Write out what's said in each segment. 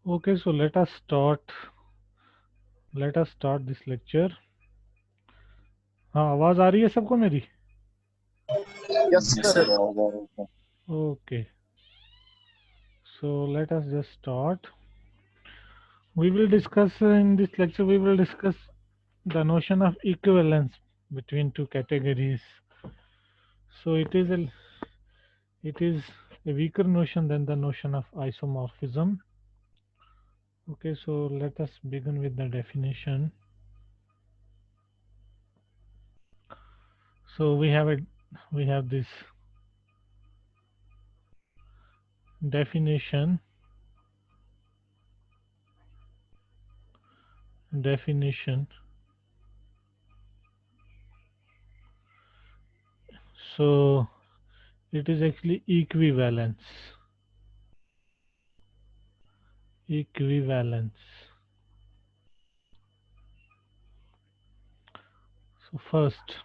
Okay, so let us start. Let us start this lecture. हाँ, आवाज आ रही है सबको मेरी? Yes, Yes, sir. sir. All Okay, so let us just start. We will discuss in this lecture. We will discuss the notion of equivalence between two categories. So it is a weaker notion than the notion of isomorphism. Okay, so let us begin with the definition. So we have this definition. So it is actually equivalence. So first,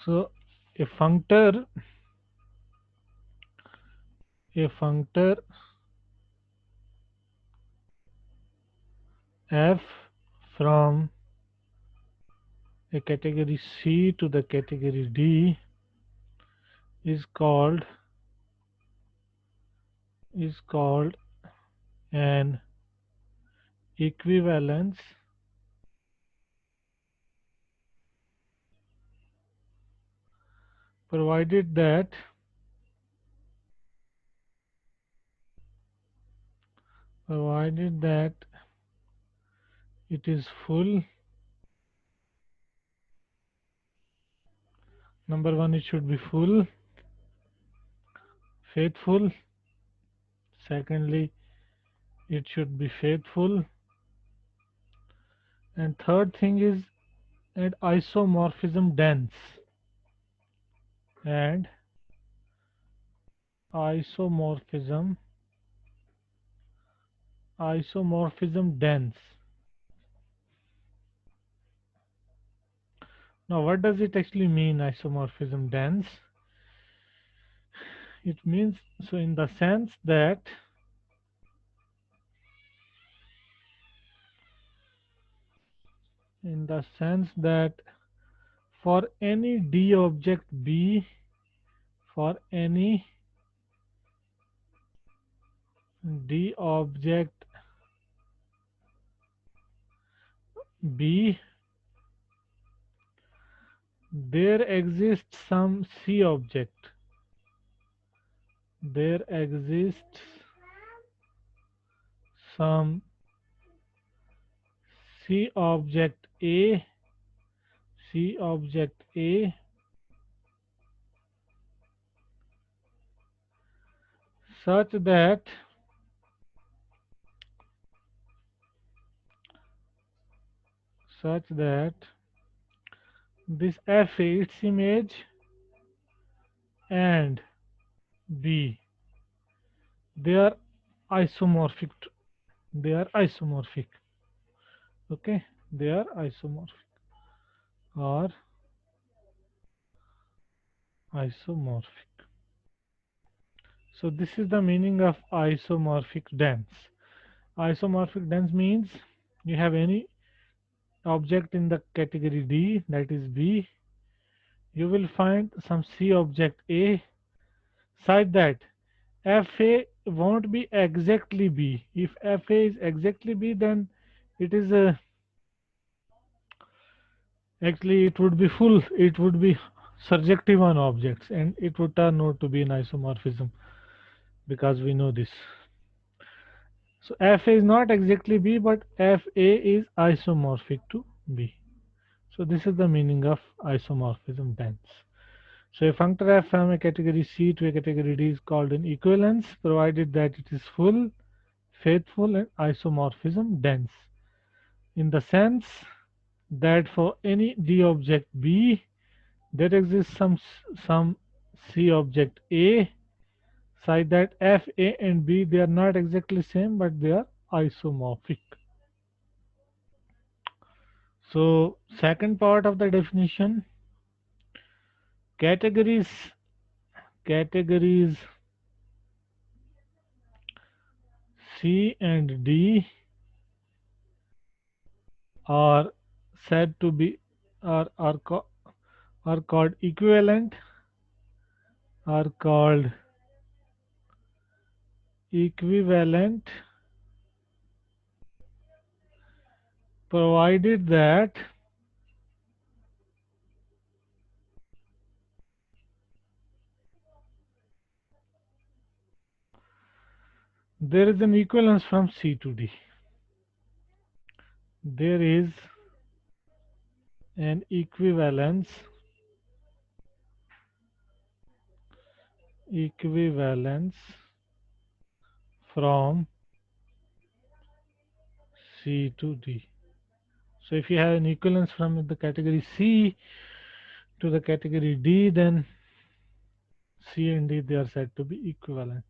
so a functor f from a category C to the category D is called an equivalence provided that it is full. Number one, it should be full, faithful. Secondly, it should be faithful. And third thing is an isomorphism dense. And isomorphism dense. Now, what does it actually mean, isomorphism dense? It means, so in the sense that for any D object B, for any D object B, there exists some C object. There exists some C object A, such that this F, its image, and B, they are isomorphic. Okay, they are isomorphic or isomorphic. So this is the meaning of isomorphic dense. Isomorphic dense means you have any object in the category D, that is B, you will find some C object A such that FA won't be exactly B. If FA is exactly B, then it is actually it would be full, it would be surjective on objects, and it would turn out to be an isomorphism because we know this. So FA is not exactly B, but FA is isomorphic to B. So this is the meaning of isomorphism dense. So a functor F from a category C to a category D is called an equivalence, provided that it is full, faithful, and isomorphism dense, in the sense that for any D object B, there exists some C object A, such that F, A, and B, they are not exactly same, but they are isomorphic. So second part of the definition, categories C and D are said to be are called equivalent, are called equivalent, provided that there is an equivalence from C to D. There is an equivalence from C to D. So if you have an equivalence from the category C to the category D, then C and D, they are said to be equivalent.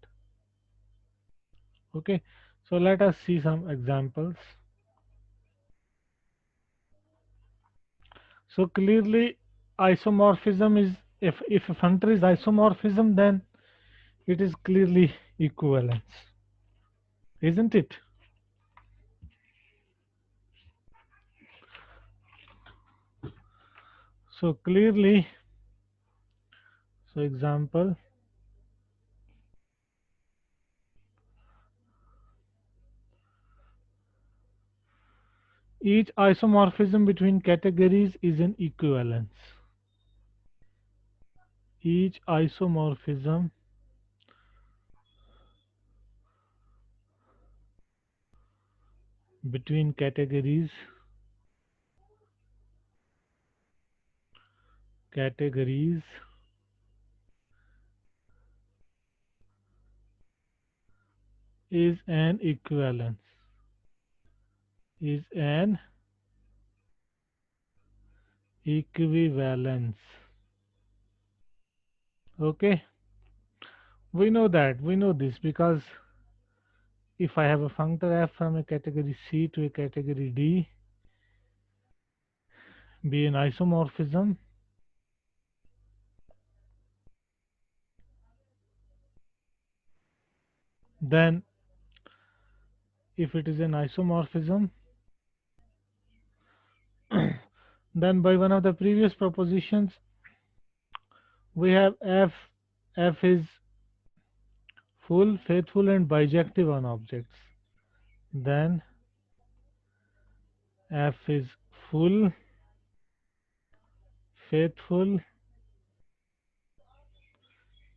Okay, so let us see some examples. So clearly isomorphism is, if a functor is isomorphism, then it is clearly equivalence, isn't it? So clearly, so example, each isomorphism between categories is an equivalence. Each isomorphism between categories is an equivalence, is an equivalence. Okay, we know that, we know this, because if I have a functor f from a category C to a category D, be an isomorphism, then if it is an isomorphism, then by one of the previous propositions we have f is full, faithful and bijective on objects. Then f is full, faithful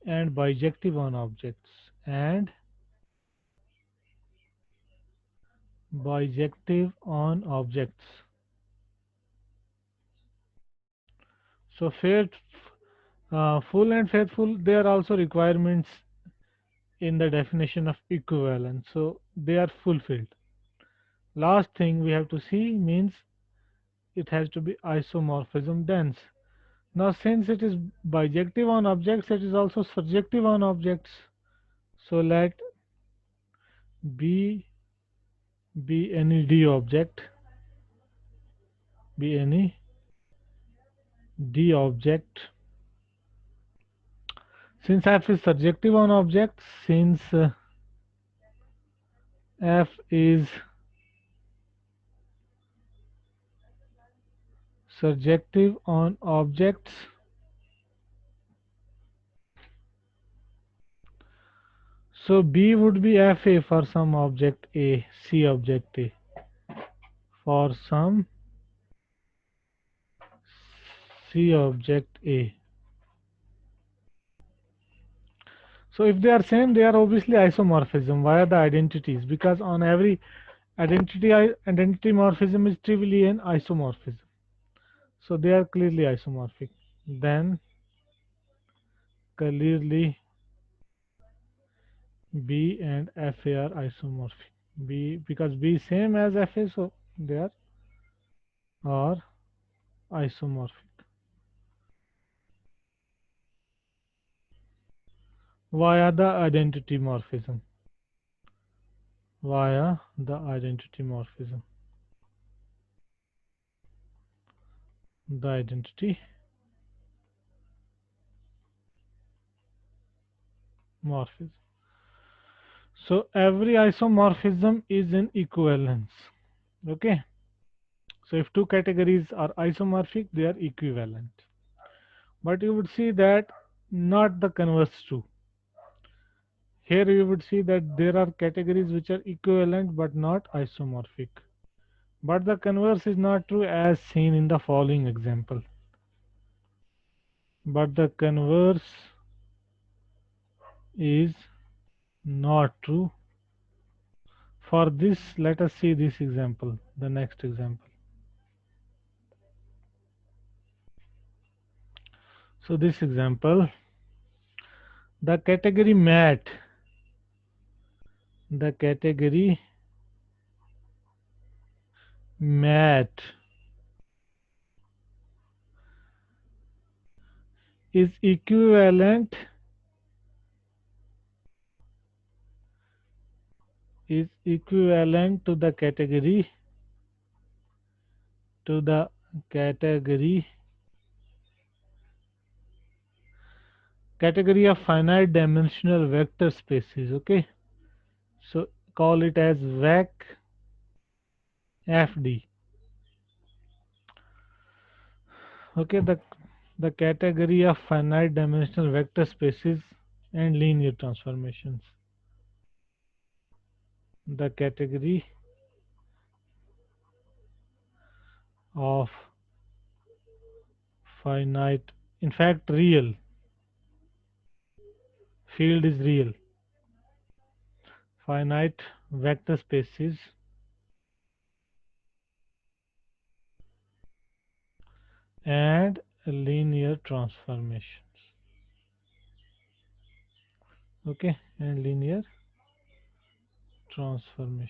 and bijective on objects, and bijective on objects. So full and faithful, they are also requirements in the definition of equivalence, so they are fulfilled. Last thing we have to see means it has to be isomorphism dense. Now since it is bijective on objects, it is also surjective on objects. So let B be any D object, be any D object. Since f is surjective on objects, since f is surjective on objects, so B would be fa for some object A, C object A, for some C object A. So if they are same, they are obviously isomorphism via the identities, because on every identity morphism is trivially an isomorphism. So they are clearly isomorphic. Then clearly B and FA are isomorphic. B, because B is same as FA, so they are isomorphic via the identity morphism. Via the identity morphism. The identity morphism. So every isomorphism is in equivalence. Okay. So if two categories are isomorphic, they are equivalent. But you would see that not the converse true. Here you would see that there are categories which are equivalent but not isomorphic. But the converse is not true as seen in the following example. But the converse is not true. For this, let us see this example, the next example. So this example, the category mat is equivalent to the category category of finite dimensional vector spaces. Okay, so call it as VAC FD. Okay, the category of finite dimensional vector spaces and linear transformations. The category of finite, in fact real, field is real, finite vector spaces and linear transformations. Okay, and linear transformations.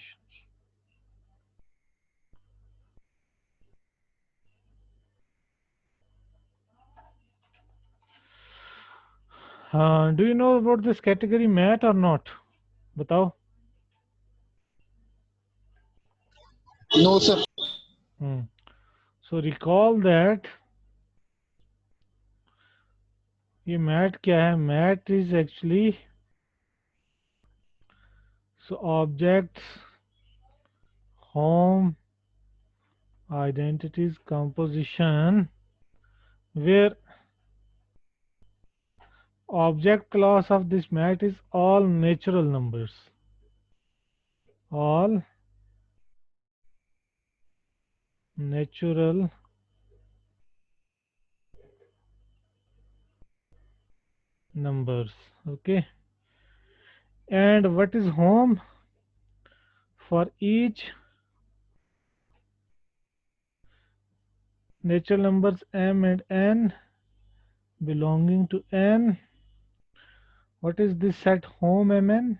Do you know about this category mat or not? Batao. No, sir. Hmm. So recall that ये mat क्या है? Mat is actually so objects, home, identities, composition, where object class of this mat is all natural numbers. All natural numbers. Okay. And what is home? For each natural numbers m and n belonging to n, what is this set home mn?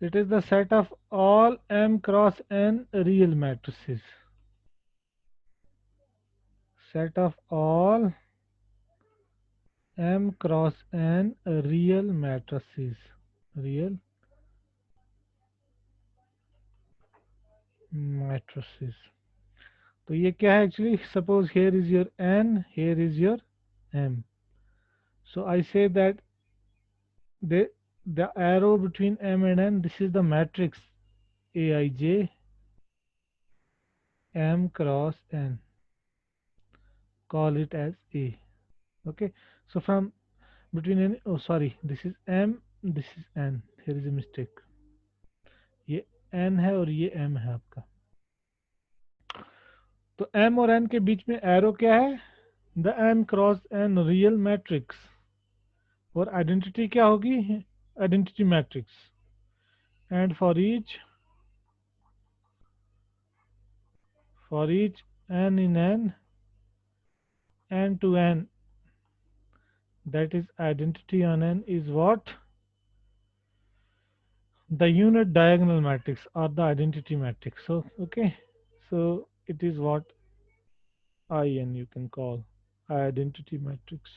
It is the set of all m cross n real matrices. Set of all m cross n real matrices. Real matrices. तो ये क्या है actually? Suppose here is your n, here is your m. So I say that the arrow between m and n, this is the matrix Aij m cross n. Call it as A. Okay. So from between n, oh sorry, this is m, this is n. Here is a mistake. ये n है और ये m है आपका. तो m और n के बीच में एरो क्या है? The m cross n real matrix. और आइडेंटिटी क्या होगी? Identity matrix. And for each n in n to n, that is identity on n is what? The unit diagonal matrix or the identity matrix. So okay, so it is what IN you can call identity matrix.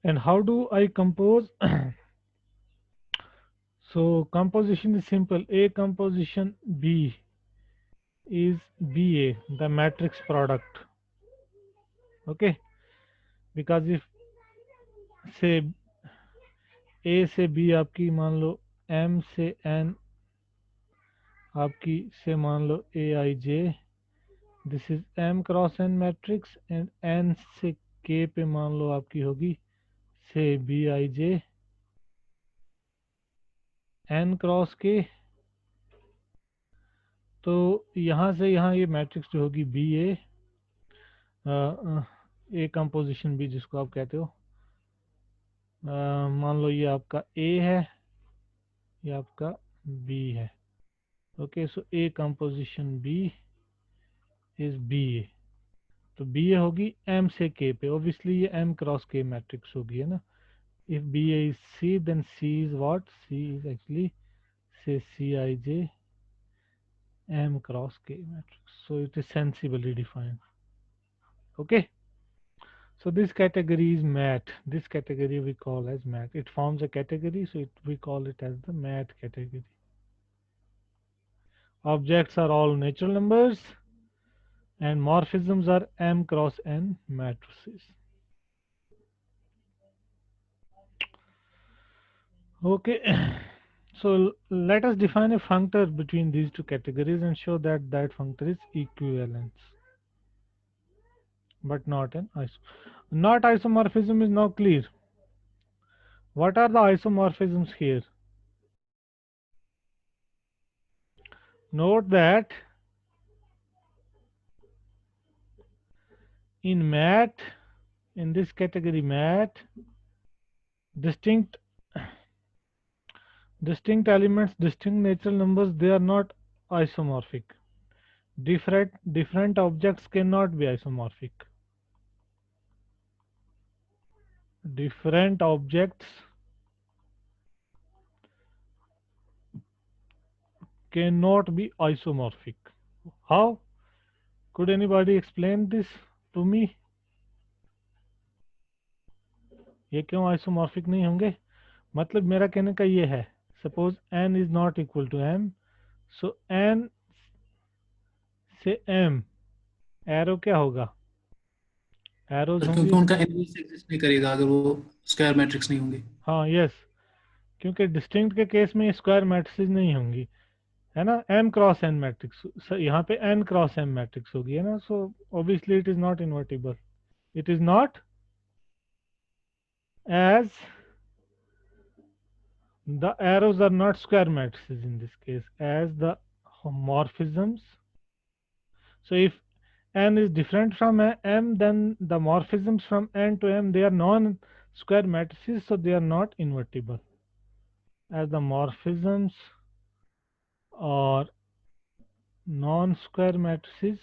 And how do I compose? So composition is simple. A composition B is BA, the matrix product. Okay, because if say A से B आपकी मान लो M से N आपकी से मान लो AIJ, this is M cross N matrix, and N से K पे मान लो आपकी होगी से BIJ N क्रॉस K। तो यहाँ से यहाँ ये मैट्रिक्स जो होगी BA ए कंपोजिशन बी जिसको आप कहते हो, मान लो ये आपका ए है, ये आपका बी है। Okay, so A composition B is B A. तो बी ए होगी एम से के पे, ऑब्वियसली ये एम क्रॉस के मैट्रिक्स होगी, है ना। If B A is C then C is what, C is actually से C I J M cross के matrix, so it is sensibly defined. Okay, so this category is mat. This category we call as mat. It forms a category, so we call it as the mat category. Objects are all natural numbers and morphisms are M cross N matrices. Okay, so let us define a functor between these two categories and show that that functor is equivalence, but not an not isomorphism is now clear. What are the isomorphisms here? Note that in mat, in this category mat, distinct elements, distinct natural numbers, they are not isomorphic. Different objects cannot be isomorphic. Different objects cannot be isomorphic. How? Could anybody explain this to me? ये क्यों isomorphic नहीं होंगे? मतलब मेरा कहने का ये है, suppose n is not equal to m, so n से m एरो क्या होगा? एरोज होंगे, क्योंकि उनका इनवर्स एग्जिस्ट नहीं करेगा अगर वो स्क्वायर मैट्रिक्स नहीं होंगे। हाँ यस, क्योंकि डिस्टिंक्ट के केस में स्क्वायर मैट्रिक्स नहीं होंगी, है ना। m क्रॉस n मैट्रिक्स, यहाँ पे n क्रॉस m मैट्रिक्स होगी, है ना। So obviously it is not invertible, it is not, as the arrows are not square matrices in this case, as the morphisms. So if n is different from m, then the morphisms from n to m, they are non-square matrices, so they are not invertible, as the morphisms are non-square matrices.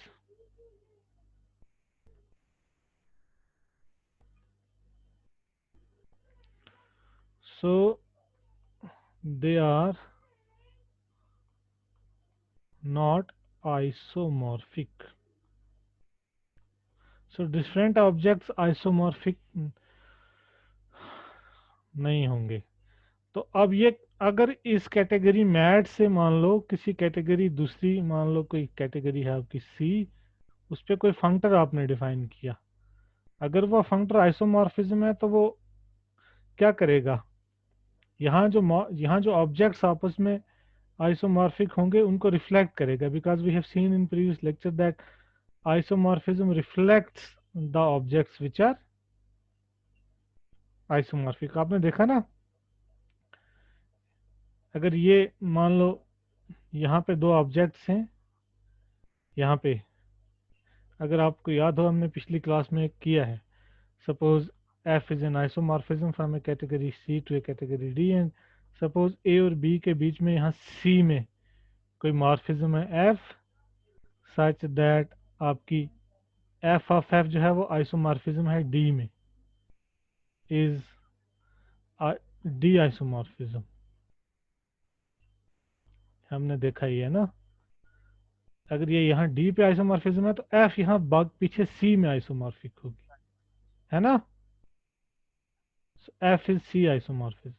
So they are not isomorphic. So different objects isomorphic नहीं होंगे। तो अब ये अगर इस category mat से मान लो किसी कैटेगरी दूसरी, मान लो कोई कैटेगरी है आपकी सी, उस पर कोई फंक्टर आपने डिफाइन किया, अगर वो फंक्टर आइसोमॉर्फिज्म है तो वो क्या करेगा? यहाँ जो ऑब्जेक्ट्स आपस में आइसोमॉर्फिक होंगे उनको रिफ्लेक्ट करेगा, because we have seen in previous lecture that isomorphism reflects the objects which are isomorphic. आपने देखा ना, अगर ये मान लो यहाँ पे दो ऑब्जेक्ट्स हैं, यहाँ पे अगर आपको याद हो हमने पिछली क्लास में किया है, suppose f is an isomorphism from a category C to a category D, and suppose A और B के बीच में यहाँ C में कोई मॉर्फिज्म है f सच दैट आपकी f ऑफ f जो है वो आइसोमॉर्फिज्म है D में, इज D आइसोमॉर्फिज्म। हमने देखा ही है ना, अगर ये यहाँ D पे आइसोमॉर्फिज्म है तो f यहाँ बाग पीछे C में आइसोमॉर्फिक होगी, है ना। so f is C isomorphism.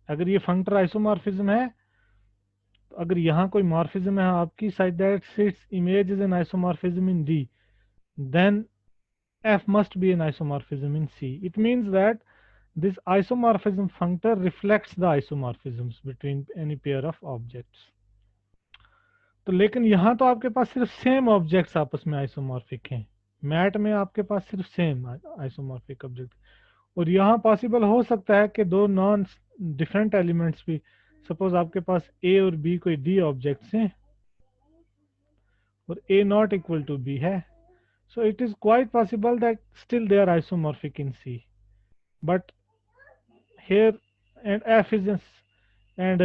अगर ये फंक्टर आइसोमॉर्फिज्म है तो अगर यहाँ कोई मॉर्फिज्म है आपकी such that its image is an isomorphism in D, then F must be an isomorphism in C. It means that this isomorphism functor reflects the isomorphisms between any pair of objects. तो लेकिन यहाँ तो आपके पास सिर्फ same objects आपस में isomorphic हैं, mat में आपके पास सिर्फ सेम आइसोमॉर्फिक ऑब्जेक्ट, और यहाँ पॉसिबल हो सकता है कि दो नॉन डिफरेंट एलिमेंट्स भी, सपोज आपके पास ए और बी कोई डी ऑब्जेक्ट्स हैं और ए नॉट इक्वल टू बी है, so it is quite possible that still they are isomorphic in C, but here and F is and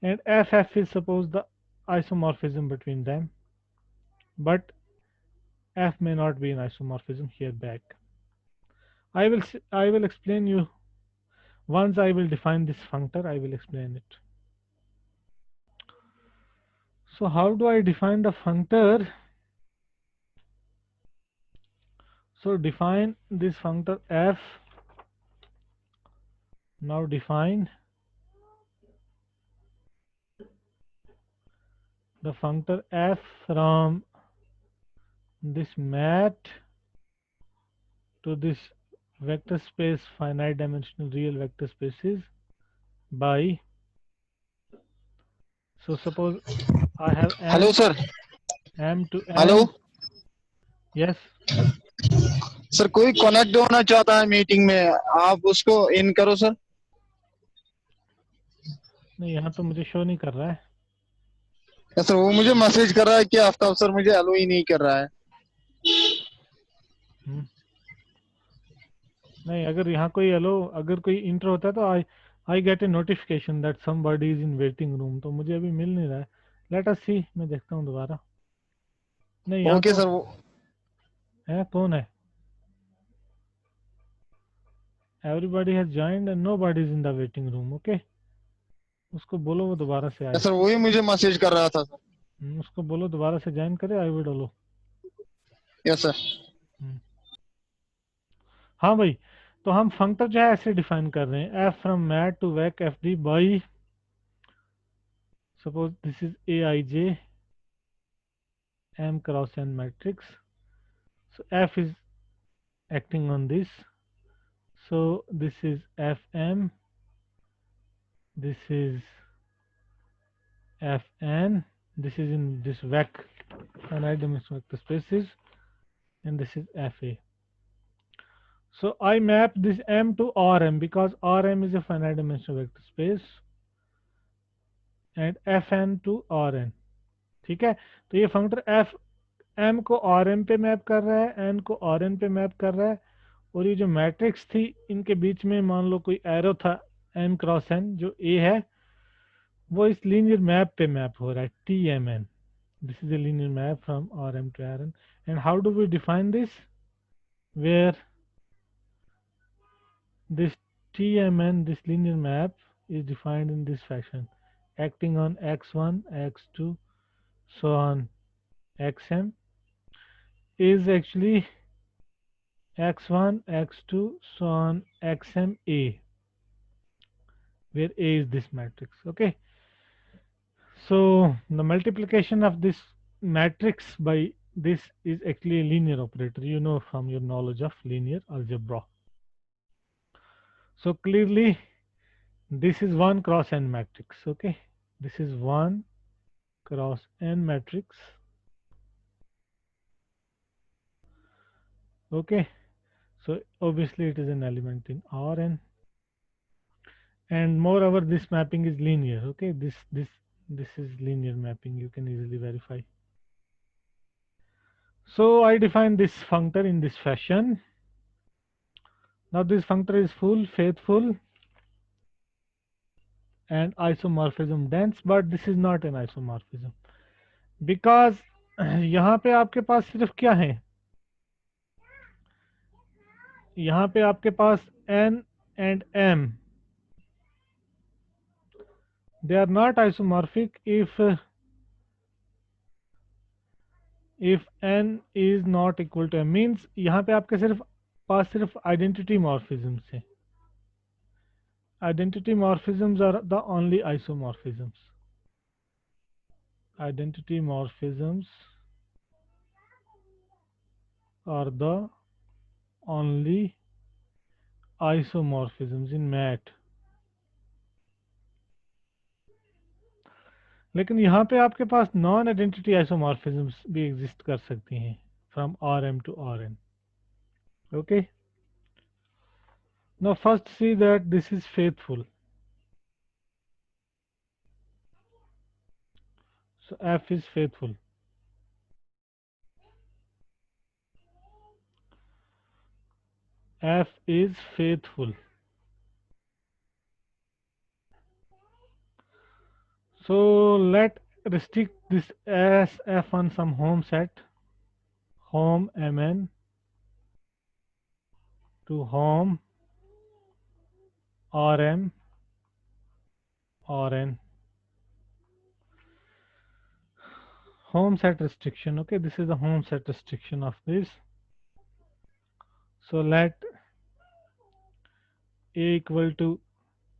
and FF is suppose the isomorphism between them, but F may not be an isomorphism here back. I will explain you once I will define this functor. I will explain it. So how do I define the functor? So define this functor F. Now define the functor F from this mat to this vector space finite dimensional real vector spaces by, so suppose I have m, hello sir, m to n. Hello Yes, sir, कोई connect होना चाहता है meeting में, आप उसको इन करो sir. नहीं यहाँ तो मुझे शो नहीं कर रहा है। सर वो मुझे मैसेज कर रहा है कि आफ्ताब सर मुझे अलो ही नहीं कर रहा है। नहीं, अगर यहाँ कोई अलो, अगर कोई इंटर होता है तो I get A notification that somebody is in waiting room, तो मुझे अभी मिल नहीं रहा है। लेट अस सी, मैं देखता हूँ दोबारा। नहीं यहाँ ओके तो सर, वो है, कौन है? Everybody has joined and nobody is in the waiting room. Okay, उसको बोलो वो दोबारा से आए। सर वही मुझे मैसेज कर रहा था सर। उसको बोलो दोबारा से ज्वाइन करे, I will allow. Yes sir. हाँ भाई, तो हम फंक्टर जो है ऐसे डिफाइन कर रहे हैं, F from mat to vec F D by, suppose this is A I J M cross N matrix, so F is acting on this, so this is fm, this is fn, this is in this vec finite dimensional vector spaces, and this is fa. So I map this m to rm because rm is a finite dimensional vector space, and fn to rn. ठीक है, तो ये फंक्टर f m को rm पे map कर रहा है, n को rn पे मैप कर रहा है, और ये जो मैट्रिक्स थी इनके बीच में मान लो कोई एरो था m क्रॉस n जो a है, वो इस लीनियर मैप पे मैप हो रहा है tmn. This is a linear map from rm to rn. and how do we define this? Where this tmn, this linear map, is defined in this fashion, acting on x1 x2 so on xm, is actually x1 x2 so on xm a, where a is this matrix. Okay, so the multiplication of this matrix by this is actually a linear operator, you know from your knowledge of linear algebra. So clearly this is 1 cross n matrix. Okay, this is 1 cross n matrix. Okay, so obviously it is an element in Rn, and moreover this mapping is linear. Okay, this is linear mapping, you can easily verify. So I define this functor in this fashion. Now this functor is full, faithful, and isomorphism dense, but this is not an isomorphism because यहाँ पे आपके पास सिर्फ क्या है, यहाँ पे आपके पास n and m, they are not isomorphic if n is not equal to m, means यहाँ पे आपके पास सिर्फ आइडेंटिटी मॉर्फिज्म है। Identity morphisms are the only isomorphisms. Identity morphisms are the only isomorphisms in mat. लेकिन यहाँ पे आपके पास non identity आइसोमॉर्फिज्म्स भी एग्जिस्ट कर सकती हैं from RM to RN. Okay. Now first see that this is faithful. So F is faithful. F is faithful. So let restrict this as F on some home set, home MN to home RM RN. Home set restriction. Okay, this is the home set restriction of this. So let A equal to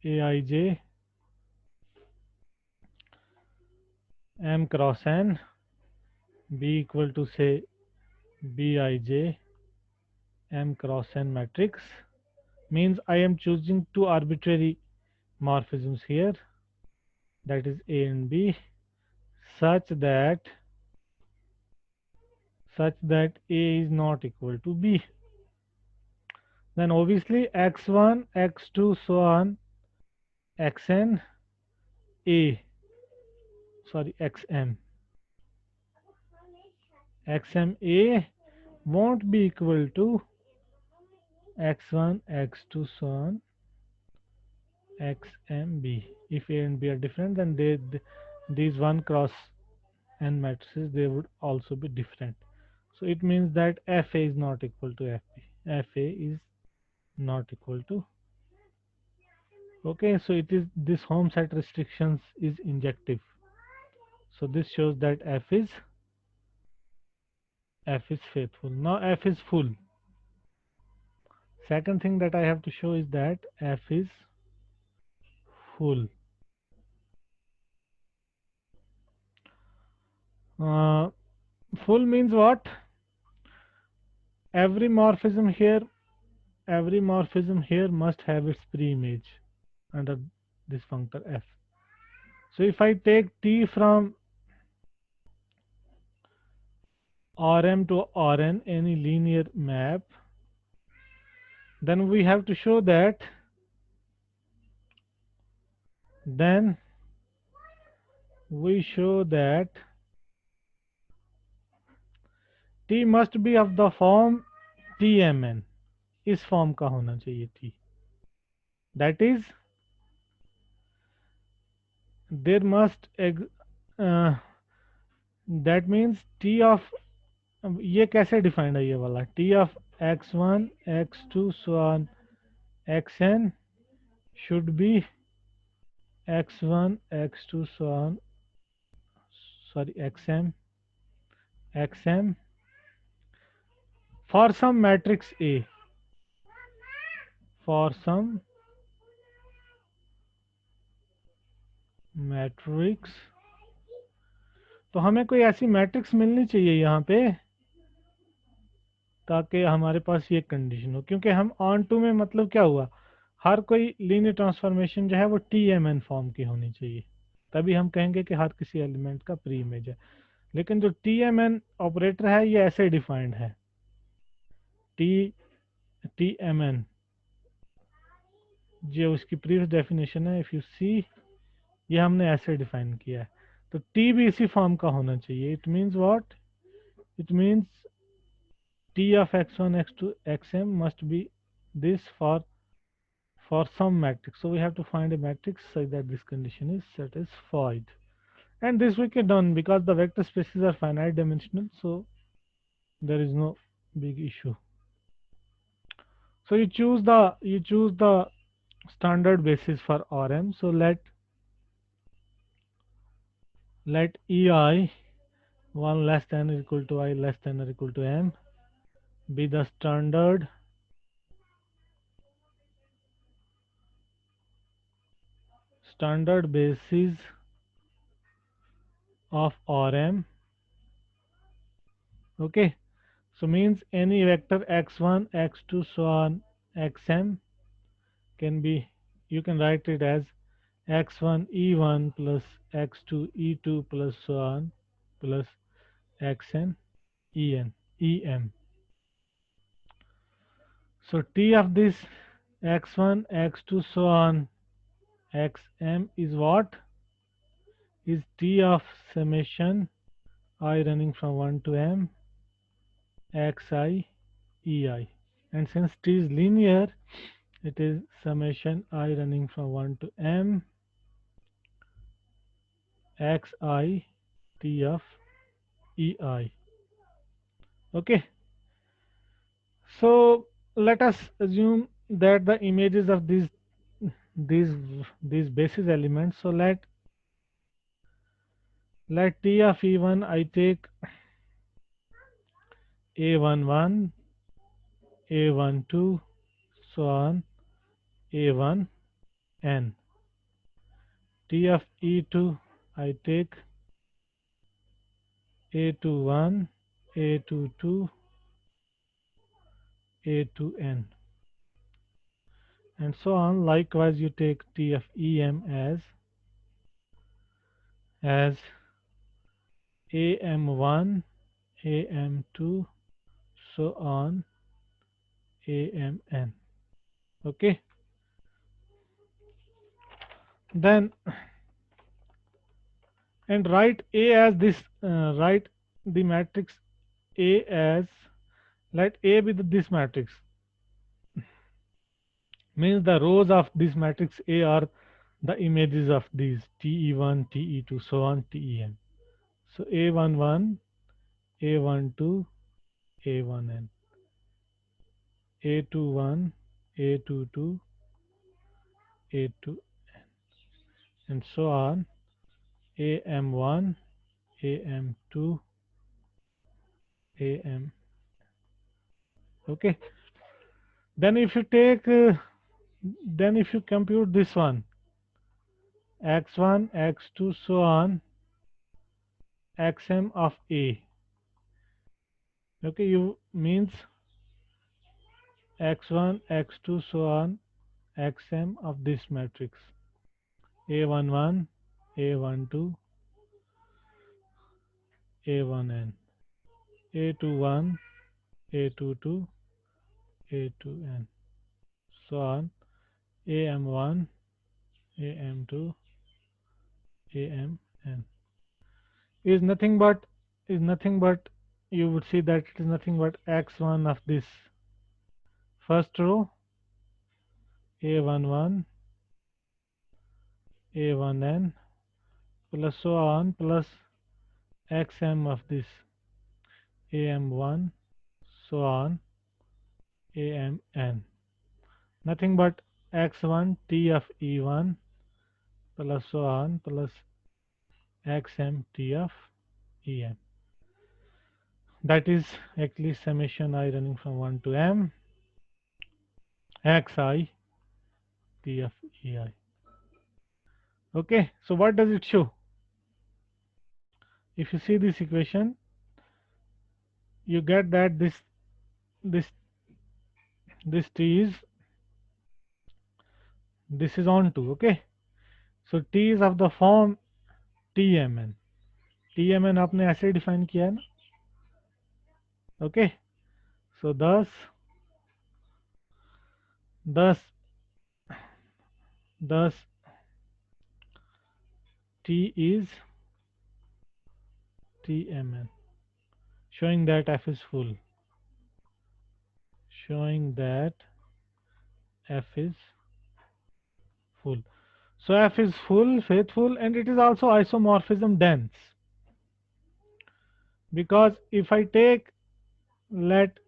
Aij M cross N, B equal to say Bij M cross N matrix, means I am choosing two arbitrary morphisms here, that is A and B, such that A is not equal to B. Then obviously x1, x2, so on, xn A, sorry, xm A won't be equal to x1, x2, so on, xmb. If A and B are different, then these 1 cross n matrices, they would also be different. So it means that FA is not equal to FB. FA is not equal to. Okay, so it is this home set restrictions is injective. So this shows that F is faithful. Now F is full. Second thing that I have to show is that F is full. Full means what? Every morphism here must have its pre-image under this functor F. So if I take T from RM to RN, any linear map, then we have to show that T must be of the form TMN. इस form का होना चाहिए T. That is, there must that means T of, ये कैसे defined है ये वाला, T of x1, x2, so on xn should be x1, x2, so on, sorry, xm for some matrix A, for some matrix. तो हमें कोई ऐसी matrix मिलनी चाहिए यहाँ पे ताकि हमारे पास ये कंडीशन हो, क्योंकि हम ऑन टू में मतलब क्या हुआ, हर कोई लीनियर ट्रांसफॉर्मेशन जो है वो TMN फॉर्म की होनी चाहिए, तभी हम कहेंगे कि हर किसी एलिमेंट का प्री इमेज है. लेकिन जो TMN ऑपरेटर है ये ऐसे डिफाइंड है, TMN जो उसकी प्रीवियस डेफिनेशन है, इफ यू सी, ये हमने ऐसे डिफाइन किया है. तो T भी इसी फॉर्म का होना चाहिए. It means what? It means T of x1, x2, xm must be this for some matrix. So we have to find a matrix such that this condition is satisfied. And this we can done because the vector spaces are finite dimensional, so there is no big issue. So you choose the standard basis for RM. So let EI 1 less than or equal to I less than or equal to M be the standard standard basis of Rm. Okay, so means any vector x1, x2, so on xm can be, you can write it as x1 e1 plus x2 e2 plus so on plus xn em. So T of this x1, x2, so on xm is what? Is T of summation I running from 1 to m xi ei. And since T is linear, it is summation I running from 1 to m xi T of ei. Okay. So let us assume that the images of these these basis elements. So let T of e1 I take a11, a12, so on a1n. T of e2 I take a21, a22, a2n, and so on. Likewise, you take T of em as am1, am2, so on amn. Okay, then and write A as this, write the matrix A as, let A be this matrix, means the rows of this matrix A are the images of these TE1, TE2, so on TEN. So A11, A12, A1n, A21, A22, A2, and so on AM1, AM2, AM. Okay, then if you take then if you compute this one x1, x2, so on xm of A, okay, you means x1, x2, so on xm of this matrix a11, a12, a1n, a21, a22, a2n, so on am1, am2, amn is nothing but you would see that it is nothing but x1 of this first row a11, a1n plus so on plus xm of this am1, so on amn, nothing but x1 T of e1 plus so on plus xm T of em. That is actually summation I running from 1 to m xi T of ei. Okay, so what does it show? If you see this equation, you get that this T is, this is onto. Okay, so T is of the form TMN. TMN आपने ऐसे define किया है ना. Okay, so thus T is TMN, showing that F is full, showing that F is full. So F is full, faithful, and it is also isomorphism dense, because if I take, let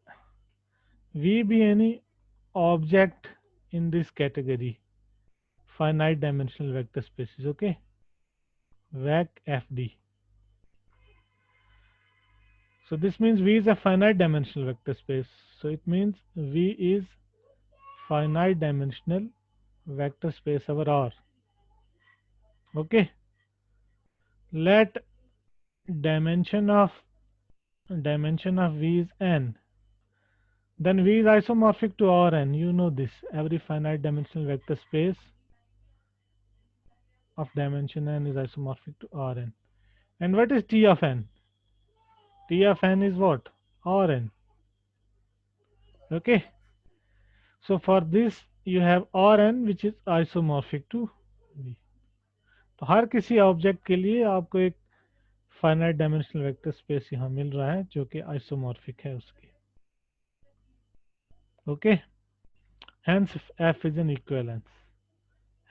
V be any object in this category, finite dimensional vector spaces. Okay, VAC FD. So this means V is a finite dimensional vector space. So it means V is finite dimensional vector space over R. Okay. Let dimension of V is n. Then V is isomorphic to Rn. You know this. Every finite dimensional vector space of dimension n is isomorphic to Rn. And what is T of n? T of n is what? Rn. Okay. So for this you have Rn which is isomorphic to V. तो हर किसी object के लिए आपको एक finite dimensional vector space यहाँ मिल रहा है जो कि आइसोमॉर्फिक है उसकी. Okay. Hence F is an equivalence.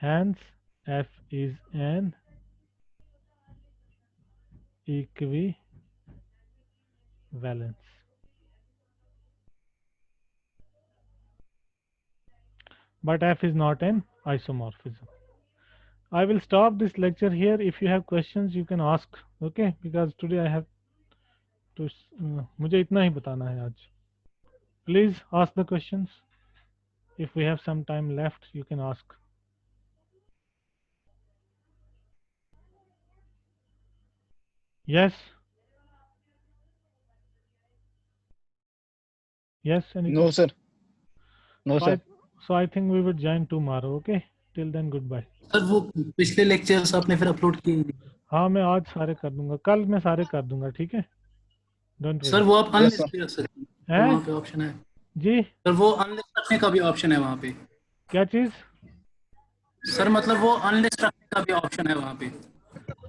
Hence F is an equivalence. But F is not an isomorphism. I will stop this lecture here. If you have questions, you can ask. Okay, because today I have to. मुझे इतना ही बताना है आज. Please ask the questions. If we have some time left, you can ask. Yes. Yes. Any No, sir. No, so sir. I think we will join tomorrow. Okay. Till then, goodbye. Sir वो पिछले lectures आपने फिर upload किए नहीं? हाँ मैं आज सारे कर दूंगा. कल मैं सारे कर दूंगा. ठीक है. Don't worry. सर वो आप Yes, अनलिस्ट sir. भी रख सकते हैं, हैं? वहाँ पे ऑप्शन है. जी. सर वो अनलिस्ट रखने का भी ऑप्शन है वहाँ पे. क्या चीज? सर मतलब वो अनलिस्ट रखने का भी ऑप्शन है वहाँ पे.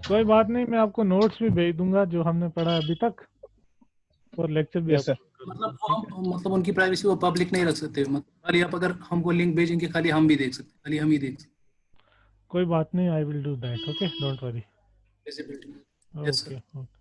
कोई बात नहीं. मैं आपको नोट्स भी भेज दूंगा जो हमने पढ़ा अभी तक और लेक्चर भी. Yes, sir. मतलब मतलब उनकी प्राइवेसी वो पब्लिक नहीं रख सकते. मतलब खाली आप अगर हमको लिंक भेजेंगे खाली हम भी देख सकते, खाली हम ही देख सकते. कोई बात नहीं. I will do that. Okay. Don't worry. Visibility. Okay. Yes, sir. Okay.